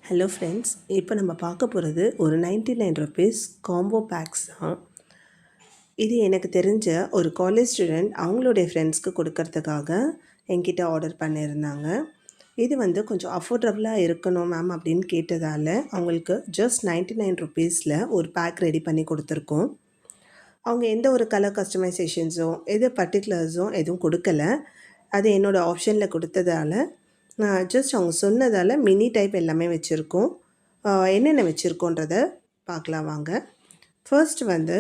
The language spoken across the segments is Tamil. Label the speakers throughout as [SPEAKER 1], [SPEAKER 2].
[SPEAKER 1] ஹலோ ஃப்ரெண்ட்ஸ், இப்போ நம்ம பார்க்க போகிறது ஒரு 99 ருபீஸ் காம்போ பேக்ஸ் தான். இது எனக்கு தெரிஞ்ச ஒரு காலேஜ் ஸ்டூடெண்ட் அவங்களுடைய ஃப்ரெண்ட்ஸ்க்கு கொடுக்கறதுக்காக என்கிட்ட ஆர்டர் பண்ணியிருந்தாங்க. இது வந்து கொஞ்சம் அஃபோர்டபுளாக இருக்கணும் மேம் அப்படின்னு கேட்டதால் அவங்களுக்கு ஜஸ்ட் 99 ருபீஸில் ஒரு பேக் ரெடி பண்ணி கொடுத்துருக்கோம். அவங்க எந்த ஒரு கலர் கஸ்டமைசேஷன்ஸோ எது பர்டிகுலர்ஸும் எதுவும் கொடுக்கல. அது என்னோடய ஆப்ஷனில் கொடுத்ததால ஜஸ்ட் அவங்க சொன்னதால் மினி டைப் எல்லாமே வச்சுருக்கோம். என்னென்ன வச்சுருக்கோன்றத பார்க்கலாம் வாங்க. ஃபர்ஸ்ட் வந்து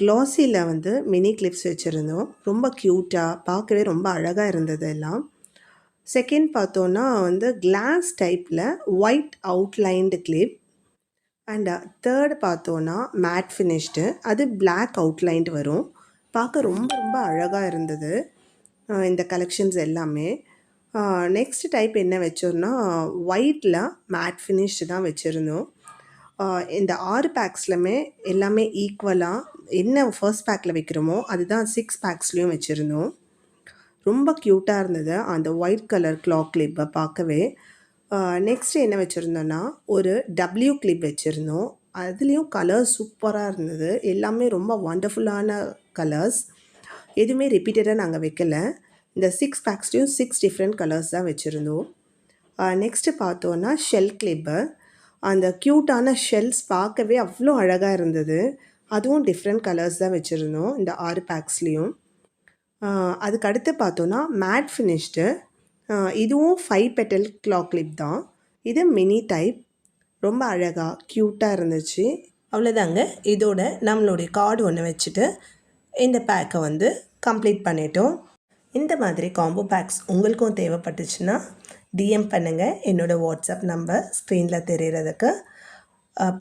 [SPEAKER 1] க்ளாஸியில் வந்து மினி கிளிப்ஸ் வச்சுருந்தோம். ரொம்ப க்யூட்டாக பார்க்கவே ரொம்ப அழகாக இருந்தது எல்லாம். செகண்ட் பார்த்தோன்னா வந்து கிளாஸ் டைப்பில் ஒயிட் அவுட்லைன்டு கிளிப். அண்ட் தேர்ட் பார்த்தோன்னா மேட் ஃபினிஷ்டு, அது பிளாக் அவுட்லைன்டு வரும். பார்க்க ரொம்ப ரொம்ப அழகாக இருந்தது இந்த கலெக்ஷன்ஸ் எல்லாமே. நெக்ஸ்ட் டைப் என்ன வச்சோம்னா ஒயிட்டில் மேட் ஃபினிஷ்டு தான் வச்சுருந்தோம். இந்த 6 பேக்ஸ்லுமே எல்லாமே ஈக்குவலாக என்ன ஃபர்ஸ்ட் பேக்கில் வைக்கிறோமோ அதுதான் 6 பேக்ஸ்லேயும் வச்சுருந்தோம். ரொம்ப க்யூட்டாக இருந்தது அந்த ஒயிட் கலர் கிளாக் கிளிப்பை பார்க்கவே. நெக்ஸ்ட்டு என்ன வச்சுருந்தோன்னா ஒரு டபிள்யூ கிளிப் வச்சுருந்தோம். அதுலேயும் கலர்ஸ் சூப்பராக இருந்தது. எல்லாமே ரொம்ப வண்டர்ஃபுல்லான கலர்ஸ். எதுவுமே ரிப்பீட்டடாக நாங்கள் வைக்கல. இந்த 6 பேக்ஸ்லேயும் 6 டிஃப்ரெண்ட் கலர்ஸ் தான் வச்சுருந்தோம். நெக்ஸ்ட்டு பார்த்தோன்னா ஷெல் கிளிப்பு. அந்த க்யூட்டான ஷெல்ஸ் பார்க்கவே அவ்வளோ அழகாக இருந்தது. அதுவும் டிஃப்ரெண்ட் கலர்ஸ் தான் வச்சுருந்தோம் இந்த 6 பேக்ஸ்லேயும். அதுக்கு அடுத்து பார்த்தோன்னா மேட் ஃபினிஷ்டு. இதுவும் 5 பெட்டல் கிளாக் கிளிப் தான். இது மினி டைப். ரொம்ப அழகாக க்யூட்டாக இருந்துச்சு. அவ்வளோதாங்க. இதோட நம்மளுடைய கார்டு ஒன்று வச்சுட்டு இந்த பேக்கை வந்து கம்ப்ளீட் பண்ணிட்டோம். இந்த மாதிரி காம்போ பேக்ஸ் உங்களுக்கும் தேவைப்பட்டுச்சுன்னா டிஎம் பண்ணுங்கள். என்னோடய வாட்ஸ்அப் நம்பர் ஸ்க்ரீனில் தெரிகிறதுக்கு.